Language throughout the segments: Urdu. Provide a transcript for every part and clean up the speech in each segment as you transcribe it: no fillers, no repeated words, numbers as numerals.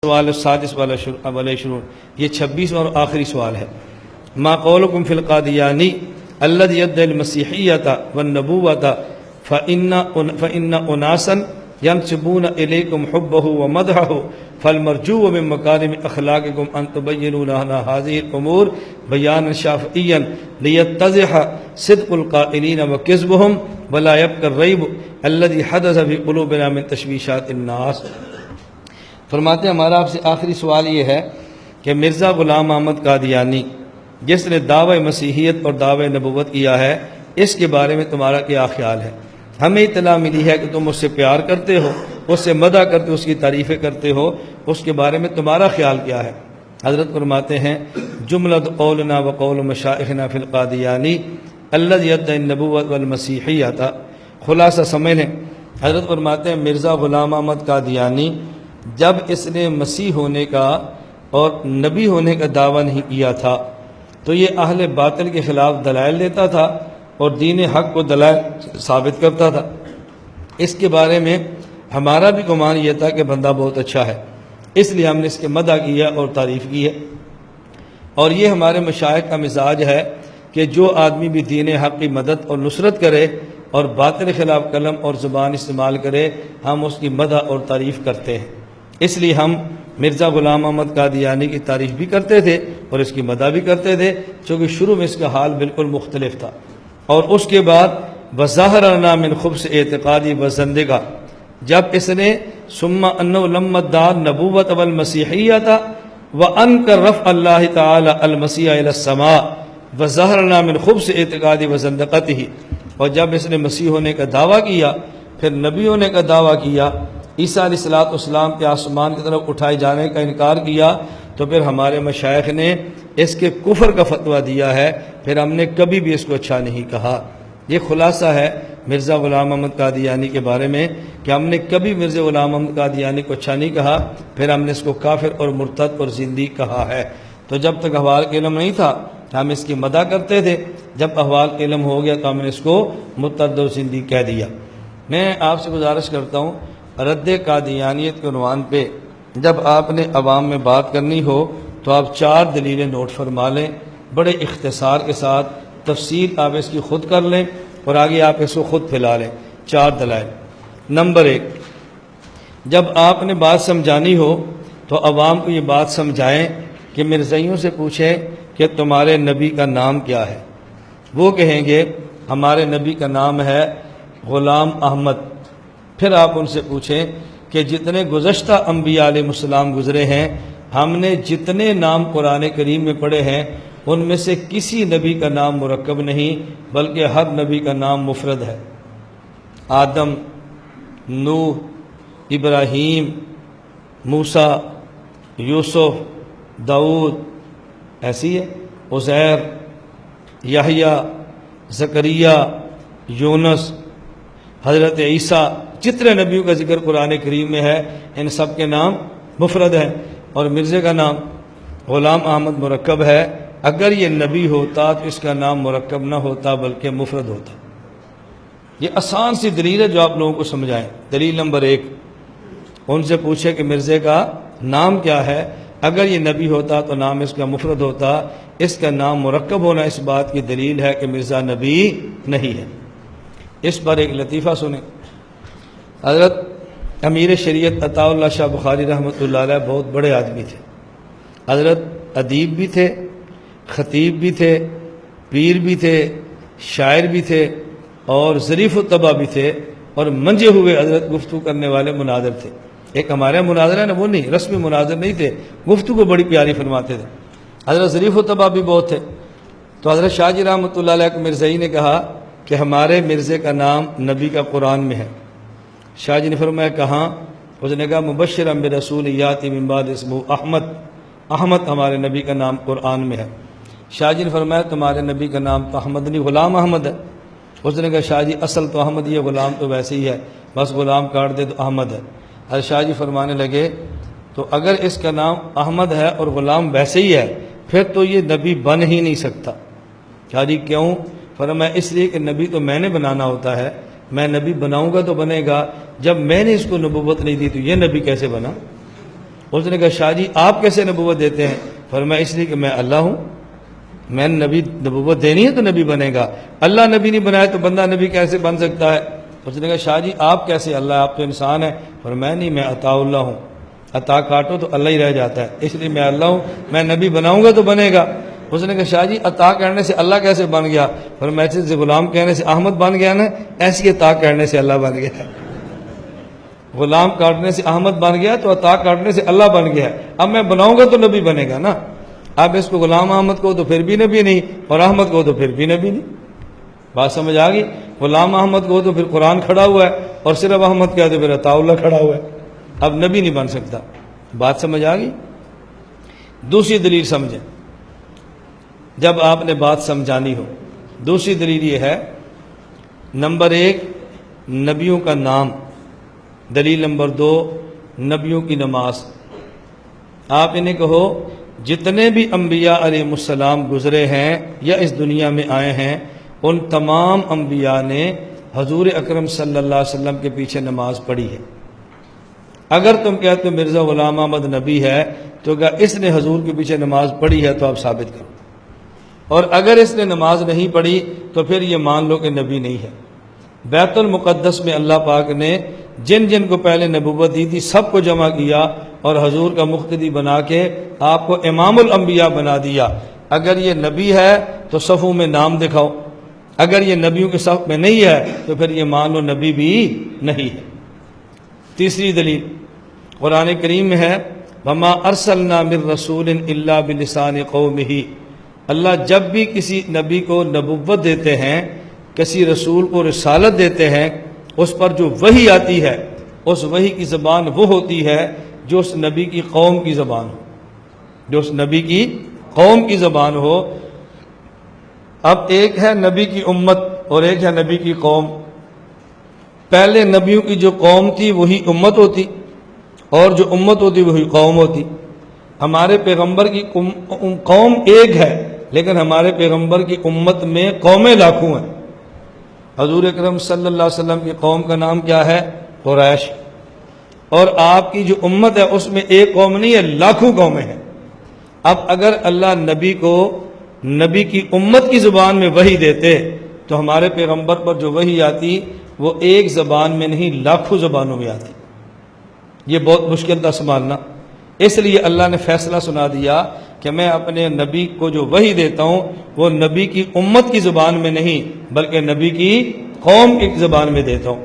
سوال السادس والا شروع، یہ 26 اور آخری سوال ہے۔ ما قولکم فی القادیانی الذی یدعی المسیحیۃ والنبوۃ فإن اناسا ینسبون الیکم حبہ ومدحہ فالمرجو من مکارم اخلاقکم ان تبینوا لنا هذه الامور بیانا شافعیا لیتضح صدق القائلین وکذبهم ولا يبقى الریب الذی حدث فی قلوبنا من تشویشات الناس۔ فرماتے ہیں ہمارا آپ سے آخری سوال یہ ہے کہ مرزا غلام احمد قادیانی جس نے دعوی مسیحیت اور دعوی نبوت کیا ہے، اس کے بارے میں تمہارا کیا خیال ہے؟ ہمیں اطلاع ملی ہے کہ تم اس سے پیار کرتے ہو، اس سے مدح کرتے ہو، اس کی تعریفیں کرتے ہو، اس کے بارے میں تمہارا خیال کیا ہے؟ حضرت فرماتے ہیں جملۃ قولنا وقول مشائخنا فی القادیانی الذی یدعی النبوۃ والمسیحیۃ، خلاصہ سمجھ لیں۔ حضرت فرماتے ہیں مرزا غلام احمد قادیانی جب اس نے مسیح ہونے کا اور نبی ہونے کا دعویٰ نہیں کیا تھا تو یہ اہل باطل کے خلاف دلائل دیتا تھا اور دین حق کو دلائل ثابت کرتا تھا۔ اس کے بارے میں ہمارا بھی گمان یہ تھا کہ بندہ بہت اچھا ہے، اس لیے ہم نے اس کے مدح کیا اور تعریف کی ہے۔ اور یہ ہمارے مشائخ کا مزاج ہے کہ جو آدمی بھی دین حق کی مدد اور نصرت کرے اور باطل کے خلاف قلم اور زبان استعمال کرے، ہم اس کی مدح اور تعریف کرتے ہیں۔ اس لیے ہم مرزا غلام احمد قادیانی کی تعریف بھی کرتے تھے اور اس کی مدح بھی کرتے تھے، چونکہ شروع میں اس کا حال بالکل مختلف تھا۔ اور اس کے بعد وظاہر لنا من خبث اعتقادی وزندگا، جب اس نے ثم انه لما ادعى النبوۃ والمسیحیۃ وانکر رفع اللہ تعالی المسیح الى السماء وظاہر لنا من خبث اعتقادی وزندقته، اور جب اس نے مسیح ہونے کا دعویٰ کیا، پھر نبی ہونے کا دعویٰ کیا، عیسیٰ علیہ السلام کے آسمان کی طرف اٹھائے جانے کا انکار کیا، تو پھر ہمارے مشائخ نے اس کے کفر کا فتویٰ دیا ہے، پھر ہم نے کبھی بھی اس کو اچھا نہیں کہا۔ یہ خلاصہ ہے مرزا غلام احمد قادیانی کے بارے میں کہ ہم نے کبھی مرزا غلام احمد قادیانی کو اچھا نہیں کہا، پھر ہم نے اس کو کافر اور مرتد اور زندیق کہا ہے۔ تو جب تک احوال کا علم نہیں تھا ہم اس کی مدح کرتے تھے، جب احوال کا علم ہو گیا تو ہم نے اس کو مرتد اور زندیق کہہ دیا۔ میں آپ سے گزارش کرتا ہوں رد قادیانیت کے عنوان پہ جب آپ نے عوام میں بات کرنی ہو تو آپ 4 دلیلیں نوٹ فرما لیں، بڑے اختصار کے ساتھ، تفصیل آپ اس کی خود کر لیں اور آگے آپ اس کو خود پھیلا لیں۔ 4 دلائل۔ نمبر 1، جب آپ نے بات سمجھانی ہو تو عوام کو یہ بات سمجھائیں کہ مرزائیوں سے پوچھیں کہ تمہارے نبی کا نام کیا ہے، وہ کہیں گے ہمارے نبی کا نام ہے غلام احمد۔ پھر آپ ان سے پوچھیں کہ جتنے گزشتہ انبیاء علیہ السلام گزرے ہیں، ہم نے جتنے نام قرآن کریم میں پڑھے ہیں ان میں سے کسی نبی کا نام مرکب نہیں، بلکہ ہر نبی کا نام مفرد ہے۔ آدم، نوح، ابراہیم، موسیٰ، یوسف، داؤد، ایسی ہے، عزیر، یحییٰ، زکریا، یونس، حضرت عیسیٰ، جتنے نبیوں کا ذکر قرآن کریم میں ہے ان سب کے نام مفرد ہیں، اور مرزے کا نام غلام احمد مرکب ہے۔ اگر یہ نبی ہوتا تو اس کا نام مرکب نہ ہوتا بلکہ مفرد ہوتا۔ یہ آسان سی دلیل ہے جو آپ لوگوں کو سمجھائیں۔ دلیل نمبر 1، ان سے پوچھے کہ مرزے کا نام کیا ہے، اگر یہ نبی ہوتا تو نام اس کا مفرد ہوتا، اس کا نام مرکب ہونا اس بات کی دلیل ہے کہ مرزا نبی نہیں ہے۔ اس پر ایک لطیفہ سنیں۔ حضرت امیر شریعت عطا اللہ شاہ بخاری رحمۃ اللہ علیہ بہت بڑے آدمی تھے، حضرت ادیب بھی تھے، خطیب بھی تھے، پیر بھی تھے، شاعر بھی تھے اور ظریف الطبع بھی تھے، اور منجے ہوئے حضرت گفتگو کرنے والے مناظر تھے۔ ایک ہمارے مناظر ہے نا، وہ نہیں، رسمی مناظر نہیں تھے، گفتگو بڑی پیاری فرماتے تھے۔ حضرت ظریف الطبع بھی بہت تھے۔ تو حضرت شاہ جی رحمۃ اللہ علیہ کو مرزائی نے کہا کہ ہمارے مرزے کا نام نبی کا قرآن میں ہے۔ شاہ جی نے فرمایا کہاں؟ اس نے کہا مبشرا برسول یاتی من بعد اسمہ احمد، احمد ہمارے نبی کا نام قرآن میں ہے۔ شاہ جی نے فرمایا تمہارے نبی کا نام تو احمد نہیں، غلام احمد ہے۔ اس نے کہا شاہ جی اصل تو احمد ہی ہے، غلام تو ویسے ہی ہے، بس غلام کاٹ دے تو احمد ہے۔ حضرت شاہ جی فرمانے لگے تو اگر اس کا نام احمد ہے اور غلام ویسے ہی ہے پھر تو یہ نبی بن ہی نہیں سکتا۔ شاہ جی کیوں؟ فرمایا اس لیے کہ نبی تو میں نے بنانا ہوتا ہے، میں نبی بناؤں گا تو بنے گا، جب میں نے اس کو نبوت نہیں دی تو یہ نبی کیسے بنا؟ اس نے کہا شاہ جی آپ کیسے نبوت دیتے ہیں؟ فرمایا اس لیے کہ میں اللہ ہوں، میں نبی نبوت دینی ہے تو نبی بنے گا، اللہ نبی نہیں بنایا تو بندہ نبی کیسے بن سکتا ہے؟ اس نے کہا شاہ جی آپ کیسے اللہ، آپ تو انسان ہیں۔ فرمایا نہیں، میں عطا اللہ ہوں، عطا کاٹو تو اللہ ہی رہ جاتا ہے، اس لیے میں اللہ ہوں، میں نبی بناؤں گا تو بنے گا۔ اس نے کہا شاہ جی عطا کرنے سے اللہ کیسے بن گیا؟ فرمایا ایسے غلام کہنے سے احمد بن گیا نا، ایسی عطا کرنے سے اللہ بن گیا۔ غلام کاٹنے سے احمد بن گیا تو عطا کاٹنے سے اللہ بن گیا، اب میں بناؤں گا تو نبی بنے گا نا۔ اب اس کو غلام احمد کو تو پھر بھی نبی نہیں، اور احمد کو تو پھر بھی نبی نہیں۔ بات سمجھ آ گئی؟ غلام احمد کو تو پھر قرآن کھڑا ہوا ہے، اور صرف احمد کیا تو پھر عطا اللہ کھڑا ہوا ہے، اب نبی نہیں بن سکتا۔ بات سمجھ آ گئی؟ دوسری دلیل سمجھیں، جب آپ نے بات سمجھانی ہو، دوسری دلیل یہ ہے، نمبر 1 نبیوں کا نام، دلیل نمبر 2 نبیوں کی نماز۔ آپ انہیں کہو جتنے بھی انبیاء علیہ السلام گزرے ہیں یا اس دنیا میں آئے ہیں، ان تمام انبیاء نے حضور اکرم صلی اللہ علیہ وسلم کے پیچھے نماز پڑھی ہے۔ اگر تم کہتے ہو مرزا غلام احمد نبی ہے تو کیا اس نے حضور کے پیچھے نماز پڑھی ہے تو آپ ثابت کرو، اور اگر اس نے نماز نہیں پڑھی تو پھر یہ مان لو کہ نبی نہیں ہے۔ بیت المقدس میں اللہ پاک نے جن جن کو پہلے نبوت دی تھی سب کو جمع کیا اور حضور کا مقتدی بنا کے آپ کو امام الانبیاء بنا دیا۔ اگر یہ نبی ہے تو صفوں میں نام دکھاؤ، اگر یہ نبیوں کے صف میں نہیں ہے تو پھر یہ مان لو نبی بھی نہیں ہے۔ تیسری دلیل قرآن کریم میں ہے، وَمَا أَرْسَلْنَا مِن رَّسُولٍ إِلَّا بِلِسَانِ قَوْمِهِ۔ اللہ جب بھی کسی نبی کو نبوت دیتے ہیں، کسی رسول کو رسالت دیتے ہیں، اس پر جو وحی آتی ہے اس وحی کی زبان وہ ہوتی ہے جو اس نبی کی قوم کی زبان ہو، جو اس نبی کی قوم کی زبان ہو۔ اب ایک ہے نبی کی امت اور ایک ہے نبی کی قوم۔ پہلے نبیوں کی جو قوم تھی وہی امت ہوتی، اور جو امت ہوتی وہی قوم ہوتی۔ ہمارے پیغمبر کی قوم ایک ہے، لیکن ہمارے پیغمبر کی امت میں قومیں لاکھوں ہیں۔ حضور اکرم صلی اللہ علیہ وسلم کی قوم کا نام کیا ہے؟ قریش۔ اور آپ کی جو امت ہے اس میں ایک قوم نہیں ہے، لاکھوں قومیں ہیں۔ اب اگر اللہ نبی کو نبی کی امت کی زبان میں وحی دیتے تو ہمارے پیغمبر پر جو وحی آتی وہ ایک زبان میں نہیں لاکھوں زبانوں میں آتی۔ یہ بہت مشکل تھا سنبھالنا، اس لیے اللہ نے فیصلہ سنا دیا کہ میں اپنے نبی کو جو وحی دیتا ہوں وہ نبی کی امت کی زبان میں نہیں بلکہ نبی کی قوم کی زبان میں دیتا ہوں،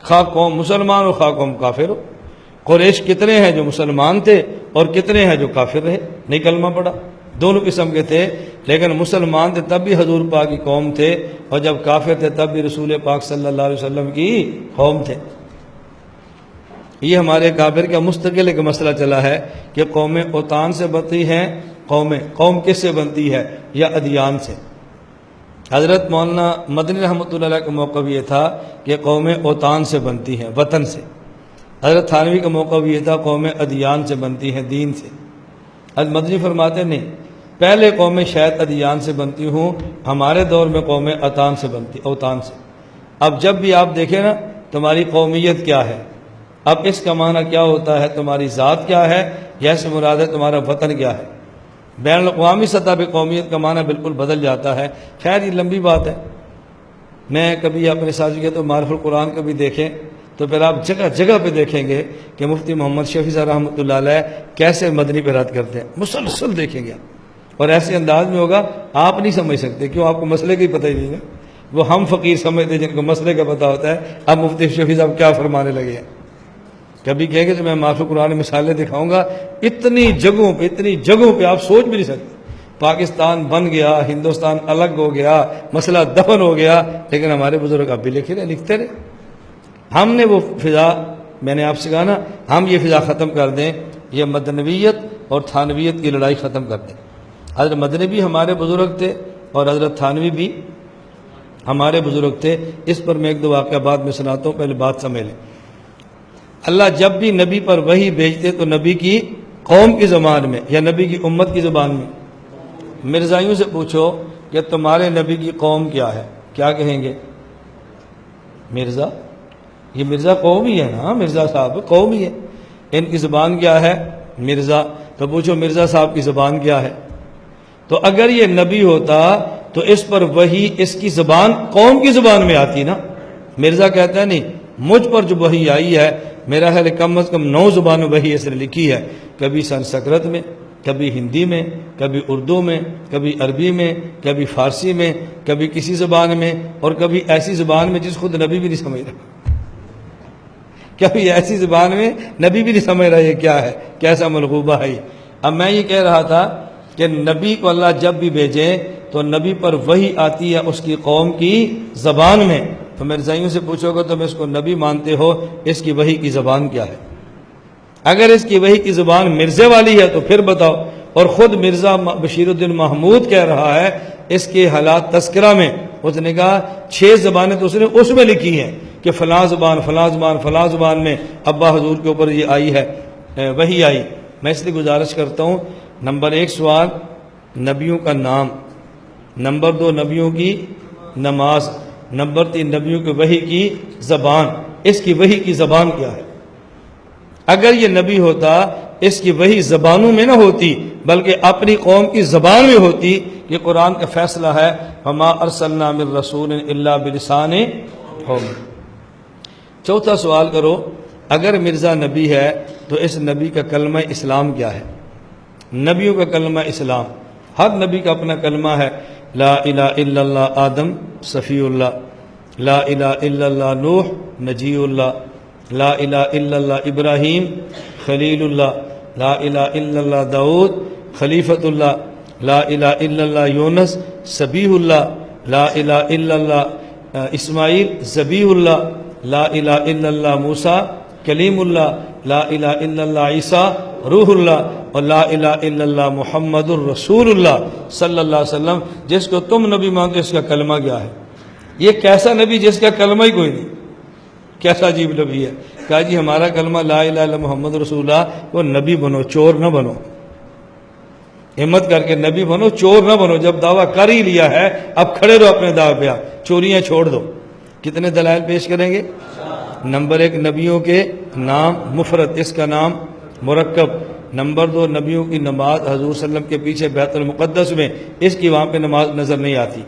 خواہ قوم مسلمان ہو خواہ قوم کافر ہو۔ قریش کتنے ہیں جو مسلمان تھے اور کتنے ہیں جو کافر رہے، نہیں کلمہ پڑا، دونوں قسم کے تھے، لیکن مسلمان تھے تب بھی حضور پاک کی قوم تھے، اور جب کافر تھے تب بھی رسول پاک صلی اللہ علیہ وسلم کی قوم تھے۔ یہ ہمارے کافر کا مستقل ایک مسئلہ چلا ہے کہ قومیں اوطان سے بنتی ہیں، قوم کس سے بنتی ہے؟ یا ادیان سے۔ حضرت مولانا مدنی رحمۃ اللہ علیہ کا موقف یہ تھا کہ قومیں اوطان سے بنتی ہیں، وطن سے۔ حضرت تھانوی کا موقف یہ تھا قومیں ادیان سے بنتی ہیں، دین سے۔ حضرت مدنی فرماتے نہیں، پہلے قومیں شاید ادیان سے بنتی ہوں، ہمارے دور میں قومیں اوطان سے۔ اب جب بھی آپ دیکھیں نا تمہاری قومیت کیا ہے، اب اس کا معنی کیا ہوتا ہے، تمہاری ذات کیا ہے، جیسے مراد ہے تمہارا وطن کیا ہے۔ بین الاقوامی سطح پہ قومیت کا معنی بالکل بدل جاتا ہے۔ خیر یہ لمبی بات ہے، میں کبھی اپنے ساتھ کہتا ہوں معرف القرآن کبھی دیکھیں تو پھر آپ جگہ جگہ پہ دیکھیں گے کہ مفتی محمد شفیع صاحب رحمۃ اللہ علیہ کیسے مدنی پہ رد کرتے ہیں، مسلسل دیکھیں گے آپ، اور ایسے انداز میں ہوگا آپ نہیں سمجھ سکتے، کیوں؟ آپ کو مسئلے کا ہی پتہ ہی نہیں ہے۔ وہ ہم فقیر سمجھتے جن کو مسئلے کا پتہ ہوتا ہے، اب مفتی شفیع صاحب کیا فرمانے لگے ہیں۔ کبھی کہیں گے تو میں معرف القرآن مثالیں دکھاؤں گا، اتنی جگہوں پہ آپ سوچ بھی نہیں سکتے۔ پاکستان بن گیا، ہندوستان الگ ہو گیا، مسئلہ دفن ہو گیا، لیکن ہمارے بزرگ اب بھی لکھتے رہے۔ ہم نے وہ فضا، میں نے آپ سے کہا نا، ہم یہ فضا ختم کر دیں، یہ مدنویت اور تھانویت کی لڑائی ختم کر دیں۔ حضرت مدنی بھی ہمارے بزرگ تھے اور حضرت تھانوی بھی ہمارے بزرگ تھے۔ اس پر میں ایک دو واقعہ بعد میں سناتا ہوں، پہلے بات سمجھ لیں۔ اللہ جب بھی نبی پر وحی بھیجتے تو نبی کی قوم کی زبان میں یا نبی کی امت کی زبان میں۔ مرزائیوں سے پوچھو کہ تمہارے نبی کی قوم کیا ہے، کیا کہیں گے؟ مرزا، یہ مرزا قوم ہی ہے نا، مرزا صاحب قوم ہی ہے۔ ان کی زبان کیا ہے؟ مرزا، تو پوچھو مرزا صاحب کی زبان کیا ہے؟ تو اگر یہ نبی ہوتا تو اس پر وحی اس کی زبان قوم کی زبان میں آتی نا۔ مرزا کہتا ہے نہیں، مجھ پر جو وحی آئی ہے میرا خیال کم از کم 9 زبانوں وحی اس نے لکھی ہے، کبھی سنسکرت میں، کبھی ہندی میں، کبھی اردو میں، کبھی عربی میں، کبھی فارسی میں، کبھی کسی زبان میں، اور کبھی ایسی زبان میں جس خود نبی بھی نہیں سمجھ رہا، کبھی ایسی زبان میں نبی بھی نہیں سمجھ رہا یہ کیا ہے، کیسا ملغوبہ ہے۔ اب میں یہ کہہ رہا تھا کہ نبی کو اللہ جب بھی بھیجے تو نبی پر وحی آتی ہے اس کی قوم کی زبان میں، تو مرزائیوں سے پوچھو گے تم اس کو نبی مانتے ہو، اس کی وحی کی زبان کیا ہے؟ اگر اس کی وحی کی زبان مرزے والی ہے تو پھر بتاؤ۔ اور خود مرزا بشیر الدین محمود کہہ رہا ہے اس کے حالات تذکرہ میں، اس نے کہا 6 زبانیں تو اس نے اس میں لکھی ہیں کہ فلاں زبان فلاں زبان فلاں زبان میں ابا حضور کے اوپر یہ آئی ہے، وحی آئی۔ میں اس لیے گزارش کرتا ہوں، نمبر 1 سوال نبیوں کا نام، نمبر 2 نبیوں کی نماز، نمبر 3 نبیوں کی وحی کی زبان، اس کی وحی کی زبان کیا ہے؟ اگر یہ نبی ہوتا اس کی وحی زبانوں میں نہ ہوتی بلکہ اپنی قوم کی زبان میں ہوتی، یہ قرآن کا فیصلہ ہے، وما ارسلنا من رسول الا بلسان قوم۔ چوتھا سوال کرو، اگر مرزا نبی ہے تو اس نبی کا کلمہ اسلام کیا ہے؟ نبیوں کا کلمہ اسلام، ہر نبی کا اپنا کلمہ ہے، لا الہ الا اللہ آدم صفی اللہ، لا الہ الا اللہ نوح نجی اللہ، لا الہ الا اللہ ابراہیم خلیل اللہ، لا الہ الا اللہ داؤد خلیفۃ اللہ، لا الہ الا اللہ یونس سبیح اللہ، لا الہ الا اللہ اسماعیل ذبیح اللہ، لا الہ الا اللہ موسیٰ کلیم اللہ، لا الہ الا اللہ عیسیٰ روح اللہ، اور لا الہ الا اللہ محمد الرسول اللہ صلی اللہ علیہ وسلم۔ جس کو تم نبی مانتے اس کا کلمہ کیا ہے؟ یہ کیسا نبی جس کا کلمہ ہی کوئی نہیں، کیسا عجیب نبی ہے۔ کہا جی ہمارا کلمہ لا الہ الا محمد رسول اللہ، وہ نبی بنو چور نہ بنو، ہمت کر کے نبی بنو چور نہ بنو، جب دعویٰ کر ہی لیا ہے اب کھڑے رہو اپنے دعوے پہ، چوریاں چھوڑ دو۔ کتنے دلائل پیش کریں گے؟ نمبر 1 نبیوں کے نام مفرد، اس کا نام مرکب۔ نمبر 2 نبیوں کی نماز، حضور صلی اللہ علیہ وسلم کے پیچھے بیت المقدس میں اس کی وہاں پہ نماز نظر نہیں آتی۔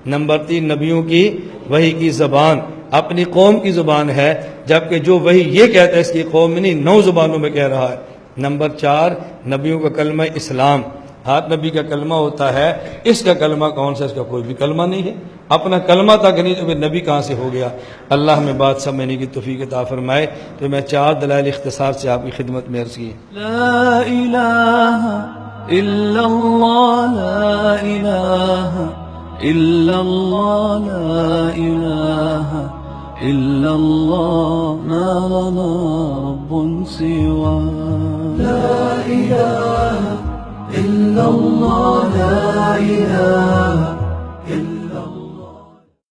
نمبر 3 نبیوں کی وحی کی زبان اپنی قوم کی زبان ہے، جبکہ جو وحی یہ کہتا ہے اس کی قوم میں نہیں 9 زبانوں میں کہہ رہا ہے۔ نمبر 4 نبیوں کا کلمہ اسلام، ہر نبی کا کلمہ ہوتا ہے، اس کا کلمہ کون سا؟ اس کا کوئی بھی کلمہ نہیں ہے، اپنا کلمہ تک نہیں تو پھر نبی کہاں سے ہو گیا؟ اللہ ہمیں بات سمجھنے کی توفیق عطا فرمائے۔ تو میں 4 دلائل اختصار سے آپ کی خدمت میں عرض کی۔ لا الہ الا اللہ، لا الہ الا اللہ، لا الہ الا اللہ، ما لنا رب سوا۔ لا الہ الا اللہ، لا الہ